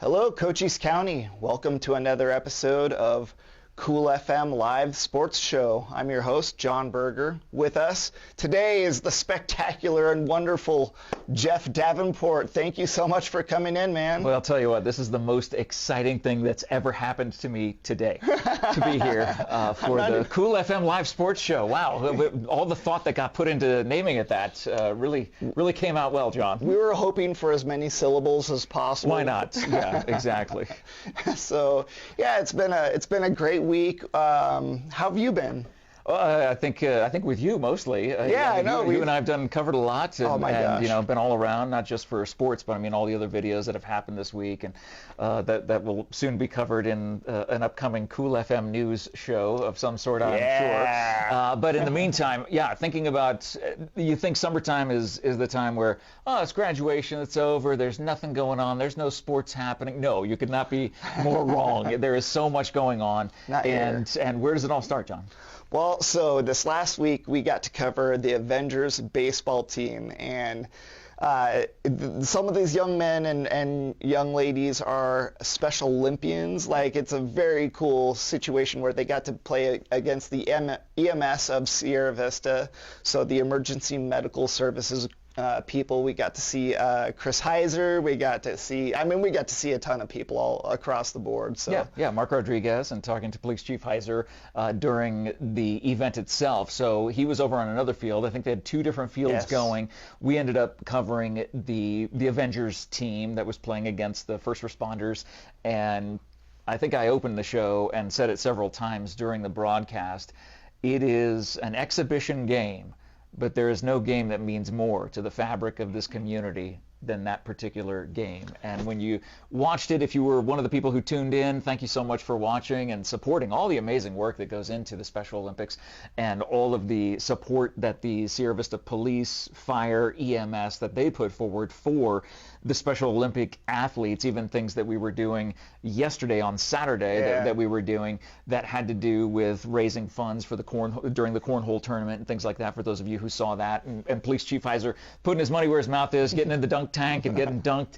Hello, Cochise County. Welcome to another episode of Cool FM Live Sports Show. I'm your host, Jon Berger. With us today is the spectacular and wonderful Jeff Davenport. Thank you so much for coming in, man. Well, I'll tell you what, this is the most exciting thing that's ever happened to me today, to be here for the Cool FM Live Sports Show. Wow, all the thought that got put into naming it that really came out well, John. We were hoping for as many syllables as possible. Why not? Yeah, exactly. So, yeah, it's been a great week. How have you been? I think with you mostly. Yeah, I know. You and I have covered a lot, and, oh my gosh. and been all around, not just for sports, but I mean all the other videos that have happened this week, and that will soon be covered in an upcoming Cool FM News show of some sort, I'm sure. But in the meantime, yeah, thinking about, you think summertime is the time where, it's graduation, it's over, there's nothing going on, there's no sports happening. No, you could not be more wrong. There is so much going on. And where does it all start, John? Well, so this last week we got to cover the Avengers baseball team, and some of these young men and young ladies are Special Olympians. Like, it's a very cool situation where they got to play against the EMS of Sierra Vista, so the Emergency Medical Services people. We got to see Chris Heiser. We got to see a ton of people all across the board. So yeah, Mark Rodriguez, and talking to Police Chief Heiser during the event itself. So he was over on another field. I think they had two different fields going. We ended up covering the Avengers team that was playing against the first responders, and I think I opened the show and said it several times during the broadcast. It is an exhibition game, but there is no game that means more to the fabric of this community than that particular game. And when you watched it, if you were one of the people who tuned in, thank you so much for watching and supporting all the amazing work that goes into the Special Olympics and all of the support that the Sierra Vista Police, Fire, EMS, that they put forward for the Special Olympic athletes, even things that we were doing yesterday on Saturday that we were doing that had to do with raising funds for during the cornhole tournament and things like that, for those of you who saw that. And Police Chief Heiser putting his money where his mouth is, getting in the dunk tank and getting dunked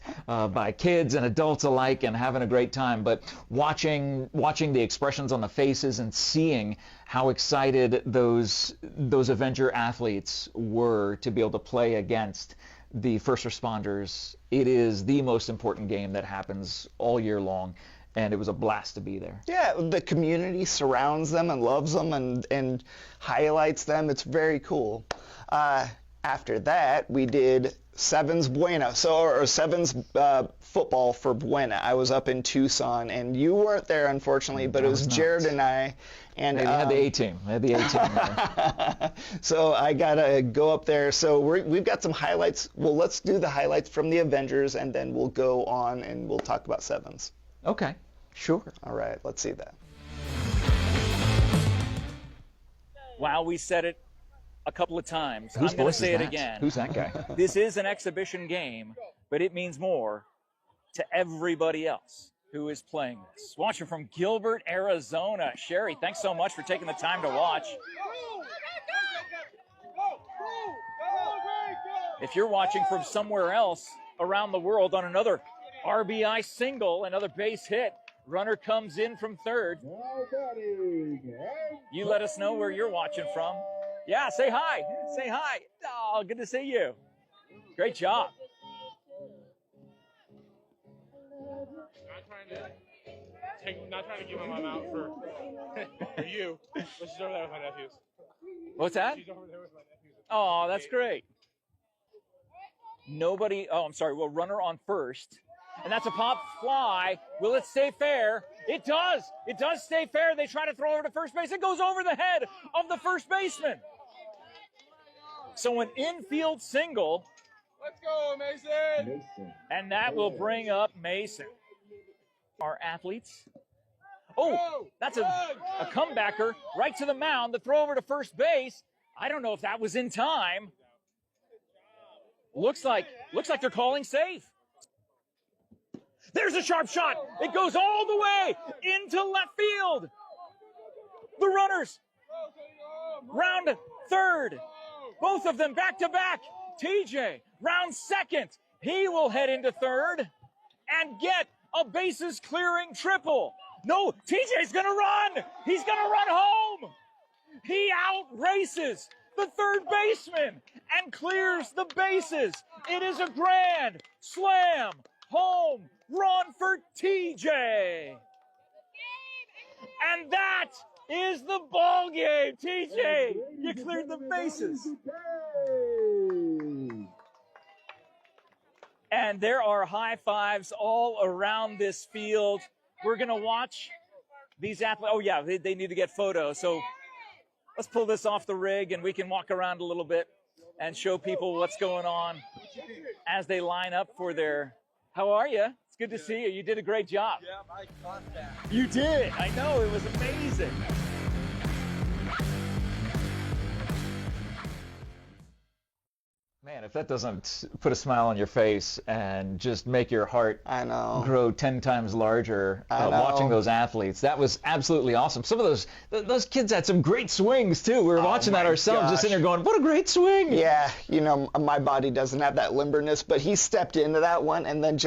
by kids and adults alike and having a great time. But watching the expressions on the faces and seeing how excited those Avenger athletes were to be able to play against the first responders. It is the most important game that happens all year long, and it was a blast to be there. Yeah, the community surrounds them and loves them and highlights them. It's very cool. After that, we did Sevens Buena, or Sevens football for Buena. I was up in Tucson, and you weren't there, unfortunately, but it was Jared and I. And they had the A-team. They had the A-team there. So I got to go up there. So we've got some highlights. Well, let's do the highlights from the Avengers, and then we'll go on and we'll talk about Sevens. Okay, sure. All right, let's see that. Wow, we said it a couple of times. Whose I'm going to voice say is it that? again. Who's that guy? This is an exhibition game, but it means more to everybody else who is playing this. Watching from Gilbert, Arizona. Sherry, thanks so much for taking the time to watch. If you're watching from somewhere else around the world on another RBI single, another base hit, runner comes in from third. You let us know where you're watching from. Yeah, say hi. Say hi. Oh, good to see you. Great job. Not trying to give my mom out for you, but she's over there with my nephews. What's that? She's over there with my nephews. Oh, that's great. I'm sorry. Well, runner on first. And that's a pop fly. Will it stay fair? It does. It does stay fair. They try to throw over to first base. It goes over the head of the first baseman. So an infield single. Let's go, Mason. And that will bring up Mason. Our athletes. Oh, that's a comebacker right to the mound. The throw over to first base. I don't know if that was in time. Looks like they're calling safe. There's a sharp shot. It goes all the way into left field. The runners round third. Both of them back to back. TJ round second. He will head into third and get a bases clearing triple. No, TJ's gonna run. He's gonna run home. He outraces the third baseman and clears the bases. It is a grand slam home run for TJ. And that is the ball game. TJ, you cleared the bases. And there are high fives all around this field. We're going to watch these athletes. Oh, yeah, they need to get photos. So let's pull this off the rig and we can walk around a little bit and show people what's going on as they line up for their. How are you? It's good to see you. You did a great job. Yeah, I caught that. You did. I know. It was amazing. Man, if that doesn't put a smile on your face and just make your heart grow 10 times larger watching those athletes, that was absolutely awesome. Some of those kids had some great swings too. We were watching that ourselves, just sitting there going, what a great swing. Yeah, you know, my body doesn't have that limberness, but he stepped into that one and then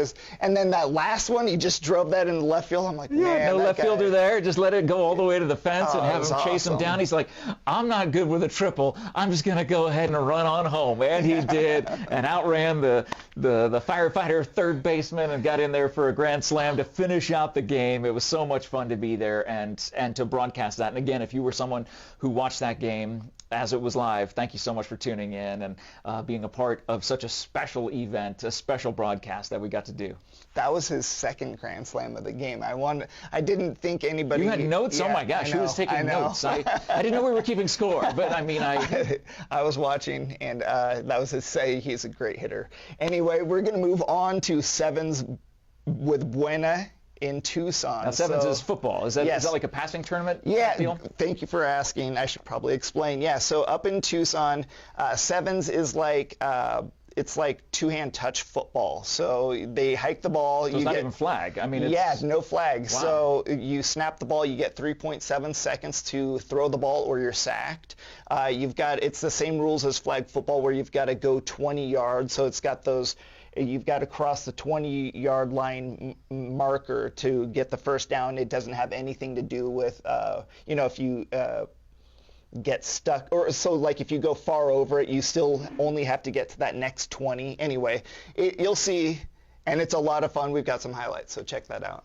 that last one, he just drove that into left field. I'm like, man, no left fielder there. Just let it go all the way to the fence and have him chase him down. He's like, I'm not good with a triple. I'm just going to go ahead and run on home. And he did, and outran the firefighter third baseman and got in there for a grand slam to finish out the game. It was so much fun to be there and to broadcast that. And again, if you were someone who watched that game as it was live, thank you so much for tuning in and being a part of such a special event, a special broadcast that we got to do. That was his second grand slam of the game. I didn't think anybody. You had notes? Oh my gosh, who was taking notes? I didn't know we were keeping score, but I mean, I was watching, and that was his say. He's a great hitter. Anyway, we're going to move on to sevens with Buena in Tucson. Now, sevens is football. Is that like a passing tournament? Yeah, deal? Thank you for asking. I should probably explain. Yeah, so up in Tucson, sevens is like it's like two-hand touch football. So they hike the ball. So it's not even flag. I mean, it's... no flag. Wow. So you snap the ball. You get 3.7 seconds to throw the ball, or you're sacked. It's the same rules as flag football, where you've got to go 20 yards. So it's got those. You've got to cross the 20-yard line marker to get the first down. It doesn't have anything to do with, if you get stuck, or so like if you go far over it, you still only have to get to that next 20. Anyway, you'll see, and it's a lot of fun. We've got some highlights, so check that out.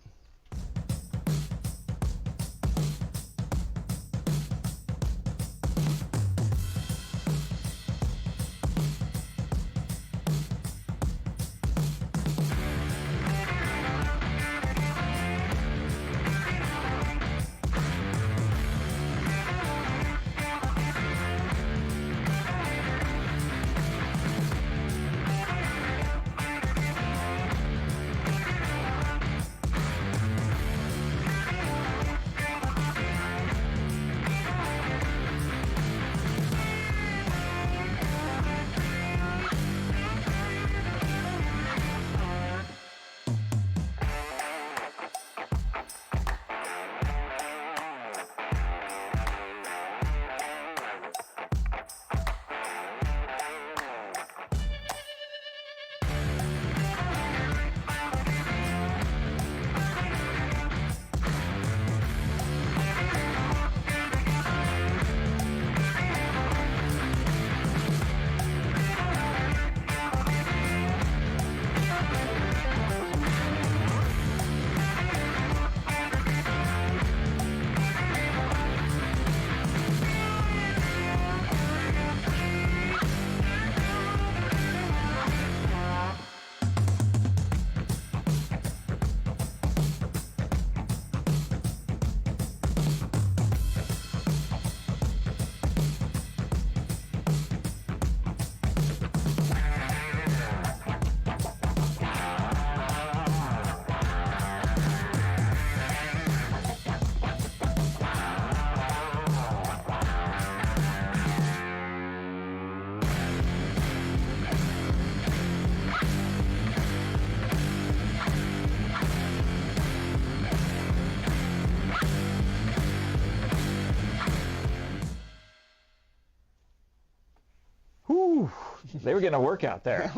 They were getting a workout there.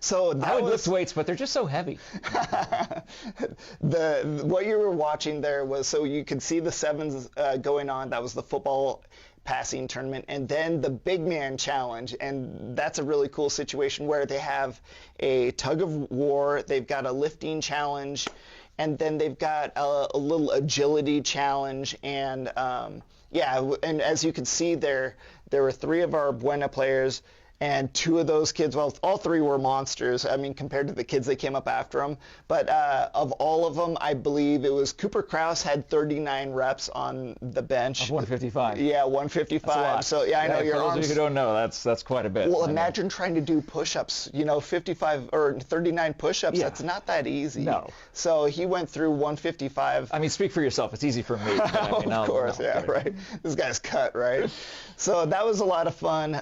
So I would lift weights, but they're just so heavy. What you were watching there was, so you could see the sevens going on. That was the football passing tournament, and then the big man challenge, and that's a really cool situation where they have a tug of war, they've got a lifting challenge, and then they've got a little agility challenge, and and as you can see there were 3 of our Buena players, and 2 of those kids, well, all 3 were monsters, I mean, compared to the kids that came up after them. But of all of them, I believe it was Cooper Kraus had 39 reps on the bench. Of 155. Yeah, 155. So, yeah, I know your arms. For those of you who don't know, that's quite a bit. Well, imagine trying to do push-ups, 55 or 39 push-ups. Yeah. That's not that easy. No. So he went through 155. I mean, speak for yourself. It's easy for me. Of course, right. This guy's cut, right? So that was a lot of fun.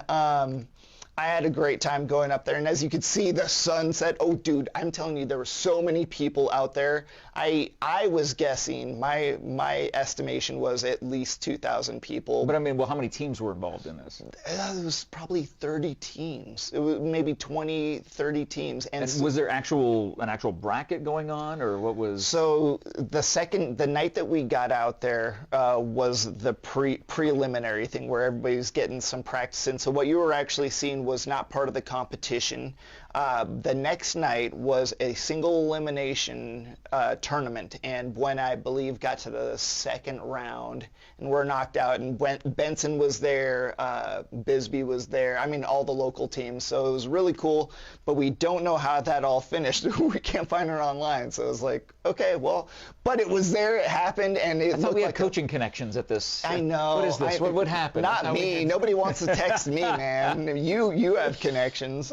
I had a great time going up there, and as you could see, the sunset. Oh, dude, I'm telling you, there were so many people out there. I was guessing, my estimation was at least 2,000 people. But I mean, well, how many teams were involved in this? It was probably 30 teams. It was maybe 20, 30 teams. And was there an actual bracket going on, or what was? So the night that we got out there was the preliminary thing where everybody's getting some practice in. So what you were actually seeing was not part of the competition. The next night was a single elimination tournament, and Buena, I believe, got to the second round and were knocked out, and Benson was there, Bisbee was there, I mean, all the local teams, so it was really cool, but we don't know how that all finished. We can't find it online, so it was like, okay, well, but it was there, it happened, and it I thought we had coaching connections at this. I know. What is this? What happened? Not me. Nobody wants to text me, man. You have connections.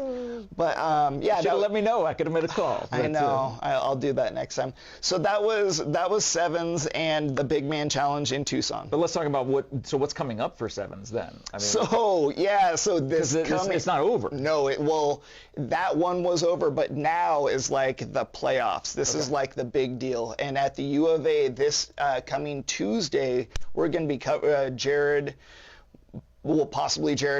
But yeah, should have let me know. I could have made a call. I know. I'll do that next time. So that was sevens and the big man challenge in Tucson. But let's talk about what's coming up for sevens then. I mean, so it's not over. No, that one was over, but now is like the playoffs. This is like the big deal. And at the U of A this coming Tuesday, we're going to be Jared,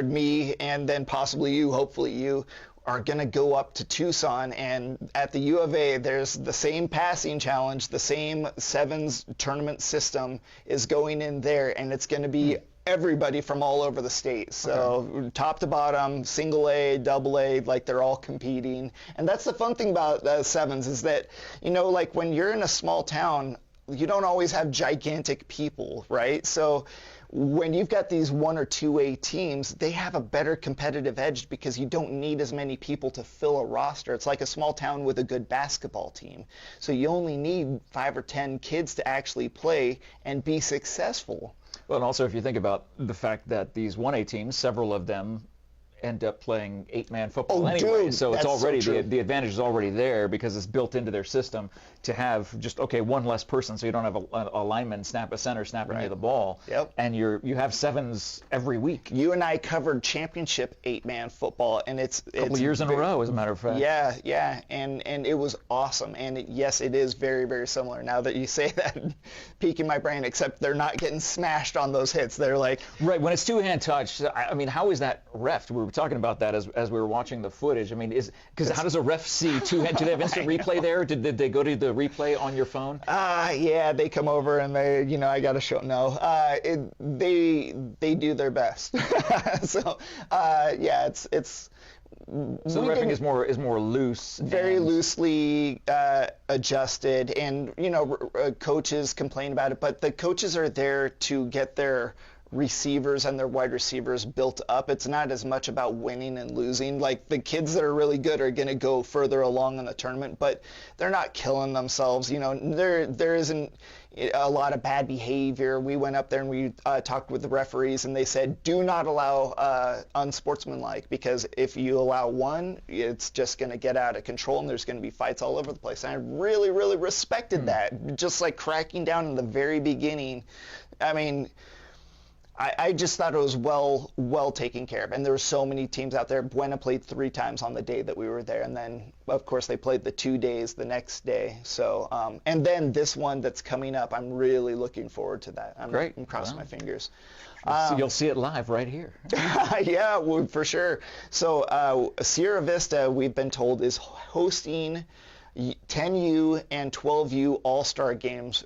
me, and then possibly you, hopefully you, are going to go up to Tucson, and at the U of A, there's the same passing challenge, the same sevens tournament system is going in there, and it's going to be everybody from all over the state. So top to bottom, single A, double A, like they're all competing. And that's the fun thing about sevens is that, like when you're in a small town, you don't always have gigantic people, right? So when you've got these 1 or 2A teams, they have a better competitive edge because you don't need as many people to fill a roster. It's like a small town with a good basketball team. So you only need 5 or 10 kids to actually play and be successful. Well, and also if you think about the fact that these 1A teams, several of them end up playing 8-man football anyway. Dude, so it's already the advantage is already there because it's built into their system to have just one less person, so you don't have a lineman snapping you the ball. Yep. And you have sevens every week. You and I covered championship 8-man football, and it's a couple years in a row, as a matter of fact. Yeah, and it was awesome. And yes, it is very, very similar. Now that you say that, piquing my brain. Except they're not getting smashed on those hits. They're like right when it's two-hand touch. I mean, how is that reffed? We were talking about that as we were watching the footage. I mean, because how does a ref see two-hand? Do they have instant replay there? Did they go to the replay on your phone? Yeah, they come over and they, I got to show. No, they do their best. So yeah, it's. So the reffing is more loose. Very loosely adjusted, and coaches complain about it, but the coaches are there to get their receivers and their wide receivers built up. It's not as much about winning and losing. Like the kids that are really good are going to go further along in the tournament, but they're not killing themselves. There isn't a lot of bad behavior. We went up there and we talked with the referees, and they said, do not allow unsportsmanlike, because if you allow one, it's just going to get out of control and there's going to be fights all over the place. And I really, really respected that. Just like cracking down in the very beginning. I mean, I just thought it was well taken care of. And there were so many teams out there. Buena played 3 times on the day that we were there. And then, of course, they played the 2 days the next day. So, and then this one that's coming up, I'm really looking forward to that. Great. I'm crossing my fingers. You'll see it live right here. Yeah, well, for sure. So Sierra Vista, we've been told, is hosting 10U and 12U All-Star games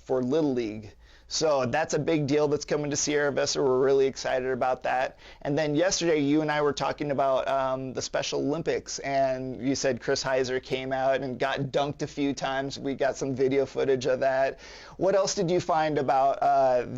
for Little League. So that's a big deal that's coming to Sierra Vista. We're really excited about that. And then yesterday, you and I were talking about the Special Olympics, and you said Chris Heiser came out and got dunked a few times. We got some video footage of that. What else did you find about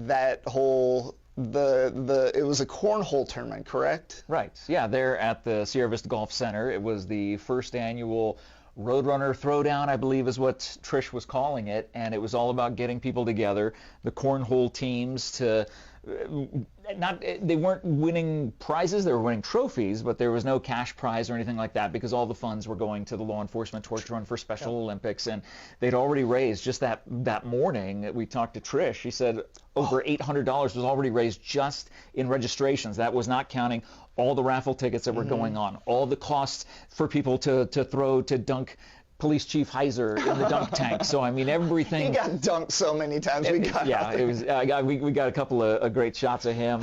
that whole, it was a cornhole tournament, correct? Right. Yeah, they're at the Sierra Vista Golf Center. It was the first annual Roadrunner Throwdown, I believe is what Trish was calling it, and it was all about getting people together, the cornhole teams to they weren't winning prizes, they were winning trophies, but there was no cash prize or anything like that because all the funds were going to the Law Enforcement Torch Run for Special Olympics, and they'd already raised just that morning. We talked to Trish. She said over $800 was already raised just in registrations. That was not counting all the raffle tickets that were going on, all the costs for people to throw, to dunk Police Chief Heiser in the dunk tank. So I mean, everything. He got dunked so many times. It was. We got a couple of great shots of him.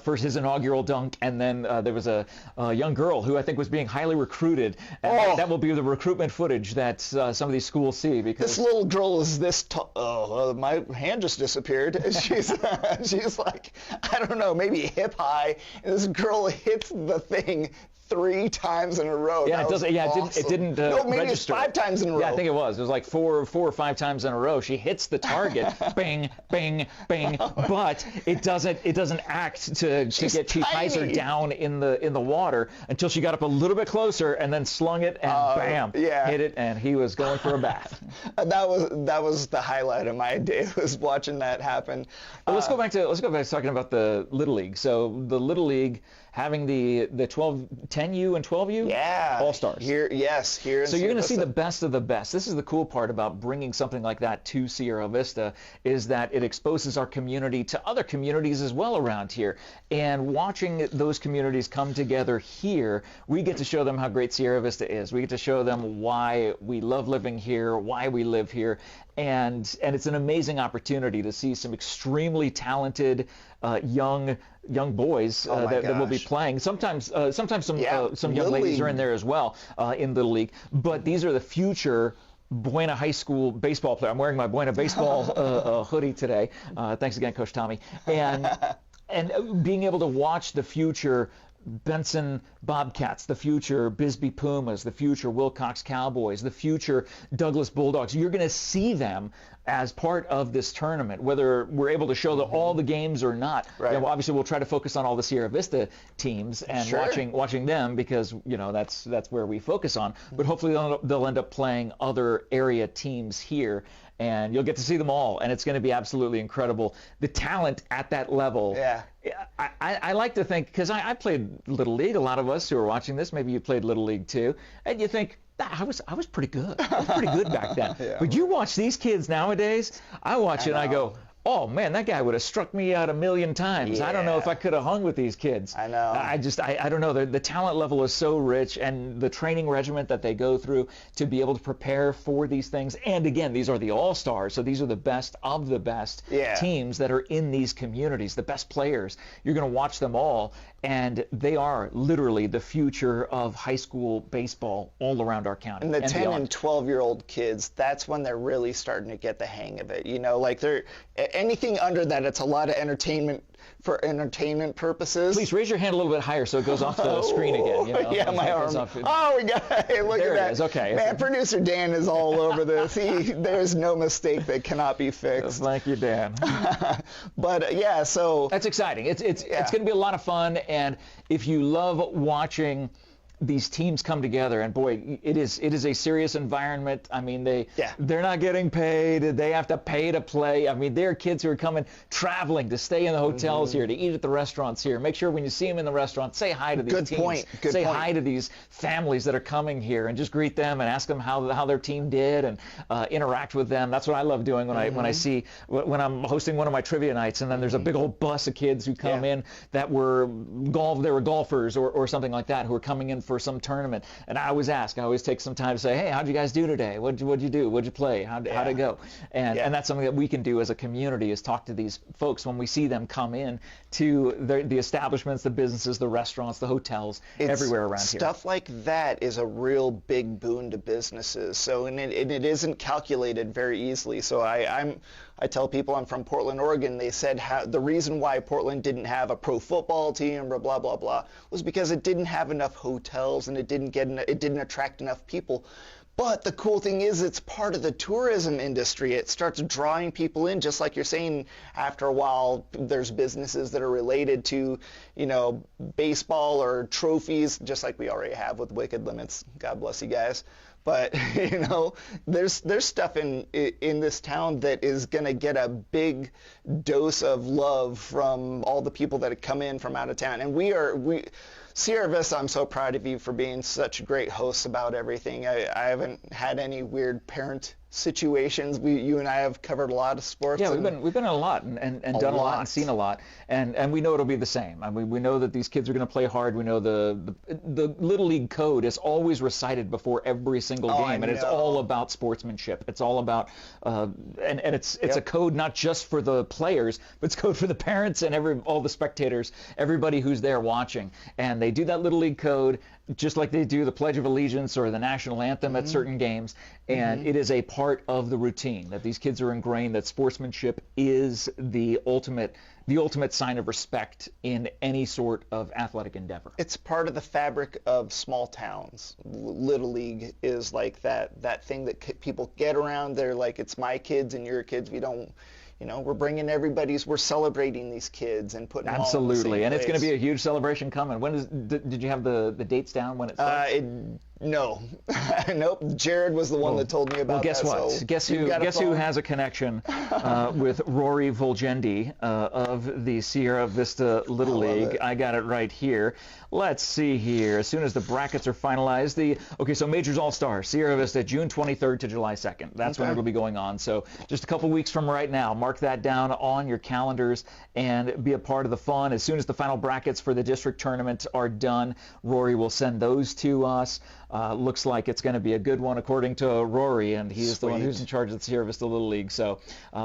First his inaugural dunk, and then there was a young girl who I think was being highly recruited. And that will be the recruitment footage that some of these schools see. Because this little girl is this tall. Oh, my hand just disappeared. She's like, I don't know, maybe hip high. And this girl hits the thing 3 times in a row. Yeah, awesome. It didn't no, maybe register. It's 5 times in a row. Yeah, I think it was. It was like four or 5 times in a row. She hits the target, bang, bang, bang, but it doesn't act to get Chief Heiser down in the water until she got up a little bit closer and then slung it and bam, hit it, and he was going for a bath. That was the highlight of my day, was watching that happen. Well, let's go back to talking about the Little League. So the Little League having the 10U and 12U All-Stars. Here in So you're going to Vista. see the best of the best. This is the cool part about bringing something like that to Sierra Vista, is that it exposes our community to other communities as well around here. And watching those communities come together here, we get to show them how great Sierra Vista is. We get to show them why we love living here, why we live here. And it's an amazing opportunity to see some extremely talented young boys that will be playing. Sometimes some young ladies are in there as well in Little League. But these are the future Buena High School baseball player. I'm wearing my Buena baseball hoodie today. Thanks again, Coach Tommy. And being able to watch the future Benson Bobcats, the future Bisbee Pumas, the future Wilcox Cowboys, the future Douglas Bulldogs. You're going to see them as part of this tournament, whether we're able to show all the games or not. Right. You know, obviously, we'll try to focus on all the Sierra Vista teams and watching them because that's where we focus on. But hopefully, they'll end up playing other area teams here. And you'll get to see them all, and it's going to be absolutely incredible. The talent at that level. Yeah. I like to think, because I played Little League. A lot of us who are watching this, maybe you played Little League too, and you think, I was pretty good. I was pretty good back then. But you watch these kids nowadays, I watch it and I go, oh man, that guy would have struck me out 1,000,000 times. I don't know if I could have hung with these kids. I know. I don't know. The talent level is so rich, and the training regimen that they go through to be able to prepare for these things. And again, these are the all-stars, so these are the best of the best teams that are in these communities, the best players. You're going to watch them all, and they are literally the future of high school baseball all around our county. And the 10 beyond. and 12-year-old kids, that's when they're really starting to get the hang of it. You know, like anything under that, it's a lot of entertainment for entertainment purposes. Please raise your hand a little bit higher so it goes off the screen again. You know, yeah, my arm. Oh, we got hey, look there at that. It is. Okay. Man, producer Dan is all over this. There's no mistake that cannot be fixed. Thank you, Dan. But yeah, so that's exciting. It's going to be a lot of fun, and if you love watching these teams come together, and boy, it is a serious environment. I mean, they're not getting paid. They have to pay to play. I mean, there are kids who are coming, traveling to stay in the hotels here, to eat at the restaurants here. Make sure when you see them in the restaurant, say hi to these teams. Say hi to these families that are coming here, and just greet them and ask them how their team did, and interact with them. That's what I love doing when when I'm hosting one of my trivia nights, and then there's a big old bus of kids who come in that were golfers or something like that, who are coming in for some tournament. And I always take some time to say, hey, how'd you guys do today? What'd you do? What'd you play? How'd it go? And that's something that we can do as a community, is talk to these folks when we see them come in to the establishments, the businesses, the restaurants, the hotels, everywhere around here. Stuff like that is a real big boon to businesses. So, and it isn't calculated very easily. So I tell people I'm from Portland, Oregon. They said the reason why Portland didn't have a pro football team or blah, blah, blah, was because it didn't have enough hotels, and it didn't attract enough people. But the cool thing is, it's part of the tourism industry. It starts drawing people in, just like you're saying. After a while, there's businesses that are related to, baseball or trophies, just like we already have with Wicked Limits. God bless you guys. But, there's stuff in this town that is going to get a big dose of love from all the people that come in from out of town. And Sierra Vista, I'm so proud of you for being such great hosts about everything. I haven't had any weird parent situations. You and I have covered a lot of sports. Yeah, we've been in a lot and done a lot and seen a lot, and we know it'll be the same. I mean, we know that these kids are going to play hard. We know the Little League code is always recited before every single game, and it's all about sportsmanship. It's all about and it's a code not just for the players, but it's code for the parents and all the spectators, everybody who's there watching. And they do that Little League code just like they do the Pledge of Allegiance or the national anthem at certain games, and it is a part of the routine that these kids are ingrained that sportsmanship is the ultimate sign of respect in any sort of athletic endeavor. It's part of the fabric of small towns. Little League is like that thing that people get around. They're like, it's my kids and your kids. We don't, we're celebrating these kids and putting them all in the same Absolutely, and it's place. going to be a huge celebration coming. Did you have the dates down when it starts? No. Nope. Jared was the one that told me about guess that. What? So guess who has a connection with Rory Volgendi of the Sierra Vista Little League? I got it right here. Let's see here. As soon as the brackets are finalized, so Majors All-Star, Sierra Vista, June 23rd to July 2nd. That's when it'll be going on. So just a couple weeks from right now. Mark that down on your calendars and be a part of the fun. As soon as the final brackets for the district tournament are done, Rory will send those to us. Looks like it's going to be a good one, according to Rory, and he is the one who's in charge of the Sierra Vista Little League. So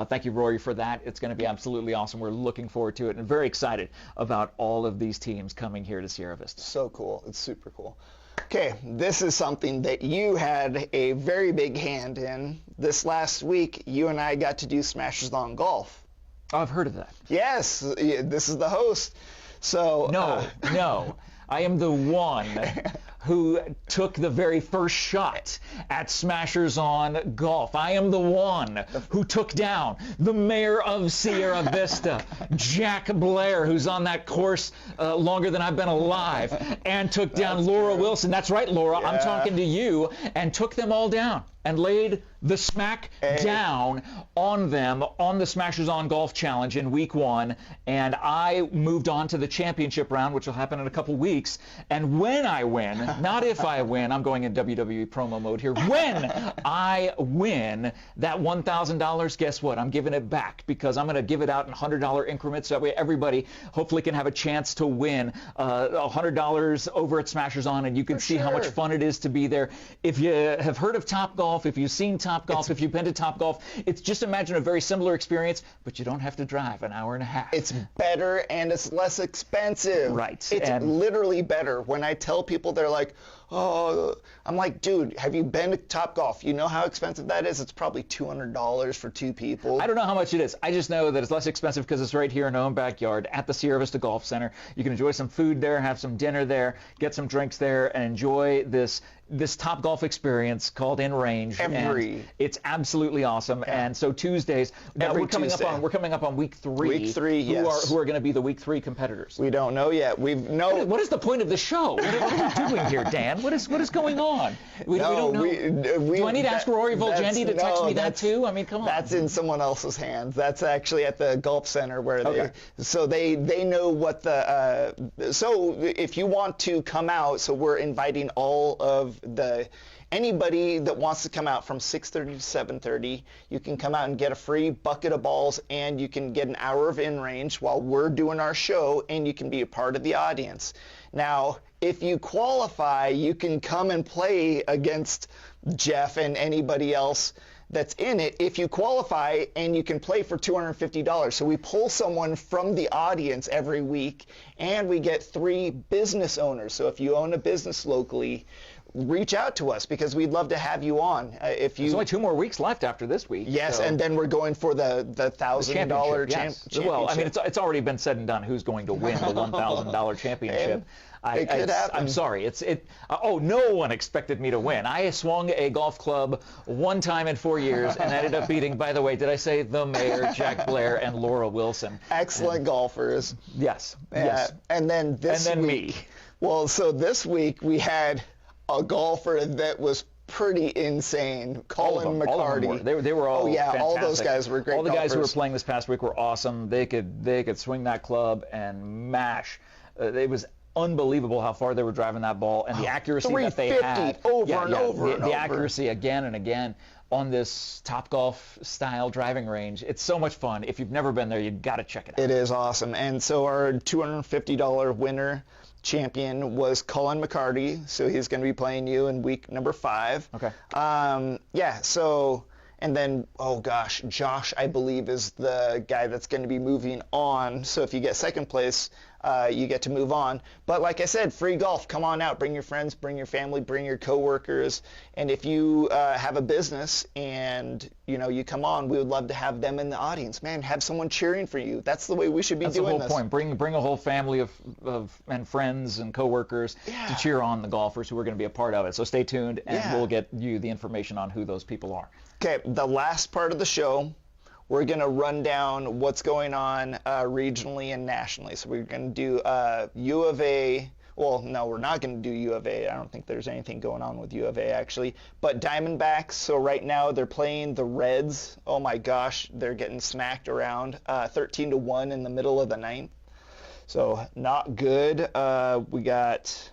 thank you, Rory, for that. It's going to be absolutely awesome. We're looking forward to it and very excited about all of these teams coming here to Sierra Vista. So cool. It's super cool. Okay, this is something that you had a very big hand in. This last week, you and I got to do Smashers on Golf. Oh, I've heard of that. Yes, this is the host. So No. I am the one who took the very first shot at Smashers on Golf. I am the one who took down the mayor of Sierra Vista, Jack Blair, who's on that course longer than I've been alive, and took down Laura Wilson. That's right, Laura. I'm talking to you, and took them all down and laid the smack down on them on the Smashers on Golf Challenge in week 1, and I moved on to the championship round, which will happen in a couple weeks. And when I win, not if I win, I'm going in WWE promo mode here. When I win that $1,000, guess what? I'm giving it back, because I'm going to give it out in $100 increments, so that way everybody hopefully can have a chance to win $100 over at Smashers on, and you can see how much fun it is to be there. If you have heard of Top Golf, if you've seen Top Golf, if you've been to Top Golf, it's just imagine a very similar experience, but you don't have to drive an hour and a half. It's better and it's less expensive. Right. It's literally better. When I tell people, they're like, oh, I'm like, dude, have you been to Topgolf? You know how expensive that is? It's probably $200 for 2 people. I don't know how much it is. I just know that it's less expensive because it's right here in our own backyard at the Sierra Vista Golf Center. You can enjoy some food there, have some dinner there, get some drinks there, and enjoy this Topgolf experience called In Range. And it's absolutely awesome. Yeah. And so Tuesdays, now we're coming up on week 3. Week 3, yes. Who are going to be the week 3 competitors? We don't know yet. What is the point of the show? What are we doing here, Dan? What is going on? We don't know. Do I need to ask Rory Volgendi to text me that too? I mean, come on. That's in someone else's hands. That's actually at the Golf Center where they know what the so if you want to come out, so we're inviting all of anybody that wants to come out from 6:30 to 7:30. You can come out and get a free bucket of balls, and you can get an hour of in range while we're doing our show, and you can be a part of the audience. Now, if you qualify, you can come and play against Jeff and anybody else that's in it if you qualify, and you can play for $250. So we pull someone from the audience every week, and we get 3 business owners. So if you own a business locally, reach out to us because we'd love to have you on. There's only 2 more weeks left after this week. Yes, so. And then we're going for the $1,000 championship. Well, I mean, it's already been said and done who's going to win the $1,000 championship. It could happen. I'm sorry. No one expected me to win. I swung a golf club 1 time in 4 years and ended up beating, by the way, did I say the mayor, Jack Blair, and Laura Wilson? Excellent golfers. Yes. And then this week. Me. Well, so this week we had a golfer that was pretty insane, Colin McCarty. They were all fantastic. All those guys were great. All the golfers. Guys who were playing this past week were awesome. They could swing that club and mash. It was unbelievable how far they were driving that ball and the accuracy that they had. The accuracy again and again on this Topgolf style driving range. It's so much fun. If you've never been there, you've got to check it out. It is awesome. And so our $250 winner champion was Colin McCarty, so he's going to be playing you in week number 5. Okay. So, and then, Josh, I believe, is the guy that's going to be moving on. So if you get second place, you get to move on. But like I said, free golf. Come on out. Bring your friends, bring your family, bring your coworkers. And if you have a business and you come on, we would love to have them in the audience. Man, have someone cheering for you. That's the way we should be doing this. That's the whole point. Bring a whole family of and friends and coworkers to cheer on the golfers who are going to be a part of it. So stay tuned, and we'll get you the information on who those people are. Okay, the last part of the show, we're going to run down what's going on regionally and nationally. So we're going to do U of A. Well, no, we're not going to do U of A. I don't think there's anything going on with U of A, actually. But Diamondbacks, so right now they're playing the Reds. Oh, my gosh, they're getting smacked around 13-1 in the middle of the 9th. So not good. We got...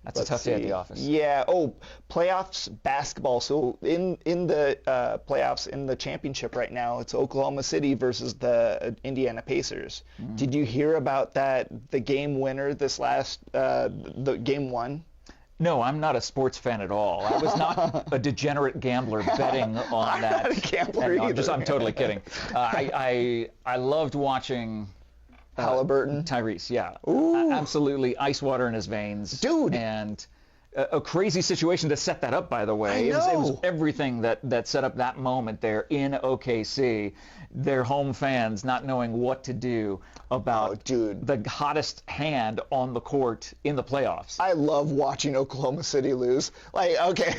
That's a tough day at the office. Yeah. Oh, playoffs basketball. So in the playoffs in the championship right now, it's Oklahoma City versus the Indiana Pacers. Did you hear about that? The game winner this last the game 1. No, I'm not a sports fan at all. I was not a degenerate gambler betting on that. I'm not a gambler either. I'm totally kidding. I loved watching. Halliburton. Tyrese, yeah. Ooh. Absolutely ice water in his veins. Dude. And a crazy situation to set that up, by the way. I know. It was everything that set up that moment there in OKC. Their home fans not knowing what to do about the hottest hand on the court in the playoffs. I love watching Oklahoma City lose. Like, okay.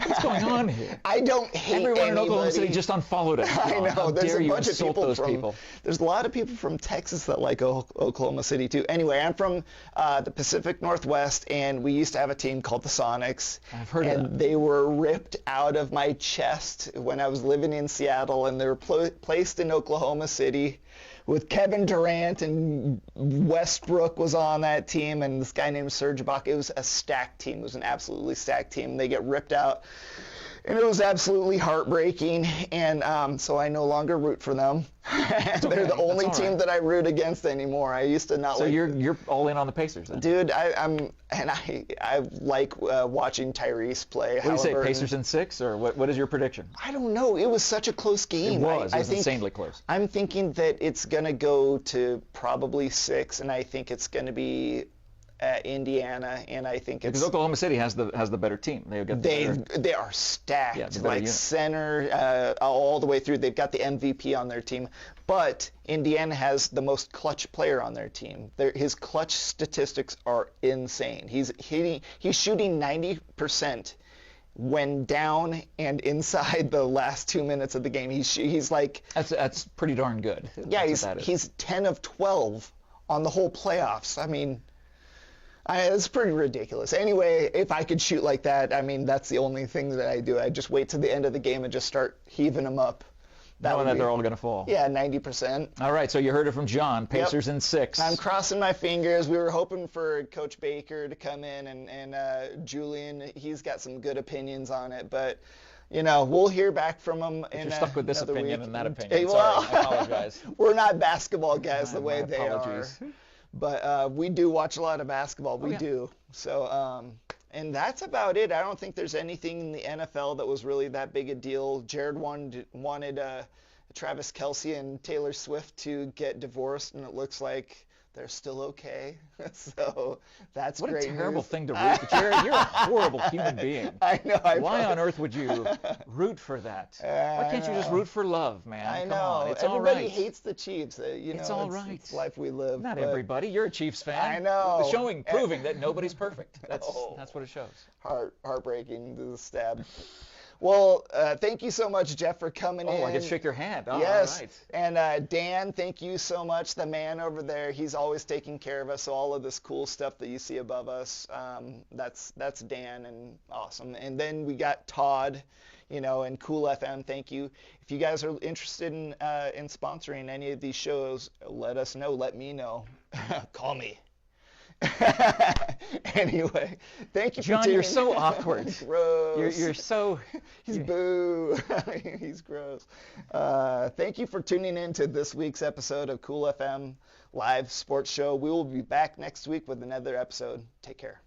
What's going on here? I don't hate Everyone anybody. in Oklahoma City just unfollowed it. I know. How There's dare a you bunch of insult people those from, people. There's a lot of people from Texas that like Oklahoma City, too. Anyway, I'm from the Pacific Northwest, and we used to have a team called the Sonics. I've heard of that. And they were ripped out of my chest when I was living in Seattle, and they were placed in Oklahoma City with Kevin Durant, and Westbrook was on that team, and this guy named Serge Ibaka. It was a stacked team. It was an absolutely stacked team. They get ripped out, and it was absolutely heartbreaking, and so I no longer root for them. They're the only team that I root against anymore. I used to not so you're all in on the Pacers then? Dude, I like watching Tyrese play. What do you say, Pacers in 6, or what is your prediction? I don't know. It was such a close game. It was insanely close. I'm thinking that it's going to go to probably 6, and I think it's going to be at Indiana, and I think because Oklahoma City has the better team. They are stacked, like unit. center all the way through. They've got the MVP on their team, but Indiana has the most clutch player on their team. His clutch statistics are insane. He's shooting 90% when down and inside the last 2 minutes of the game. He's like that's pretty darn good. Yeah, he's 10 of 12 on the whole playoffs. I mean, it's pretty ridiculous. Anyway, if I could shoot like that, I mean, that's the only thing that I do. I just wait to the end of the game and just start heaving them up. Knowing that they're all going to fall. Yeah, 90%. All right, so you heard it from John. Pacers in 6. I'm crossing my fingers. We were hoping for Coach Baker to come in, and Julian, he's got some good opinions on it, but we'll hear back from him. You're stuck with this opinion week. and that opinion. Hey, well, sorry, I apologize. We're not basketball guys the way my they apologies. are. But we do watch a lot of basketball. We do. So, and that's about it. I don't think there's anything in the NFL that was really that big a deal. Jared wanted Travis Kelce and Taylor Swift to get divorced, and it looks like they're still okay. So that's what great a terrible news. thing to root. Jared, you're a horrible human being. I know. Why on earth would you root for that? Why can't you just root for love, man? I know. Come on, it's Everybody all right. hates the Chiefs. It's all right. It's life we live. Not but everybody. You're a Chiefs fan. I know. Proving that nobody's perfect. That's what it shows. Heartbreaking, the stab. Well, thank you so much, Jeff, for coming in. Oh, I can shake your hand. Oh, yes. All right. And Dan, thank you so much. The man over there, he's always taking care of us. So all of this cool stuff that you see above us, that's Dan, and awesome. And then we got Todd, and Cool FM. Thank you. If you guys are interested in sponsoring any of these shows, let us know. Let me know. Call me. Anyway, thank you, John. for You're so awkward. Gross. You're so. He's boo. He's gross. Thank you for tuning in to this week's episode of Cool FM Live Sports Show. We will be back next week with another episode. Take care.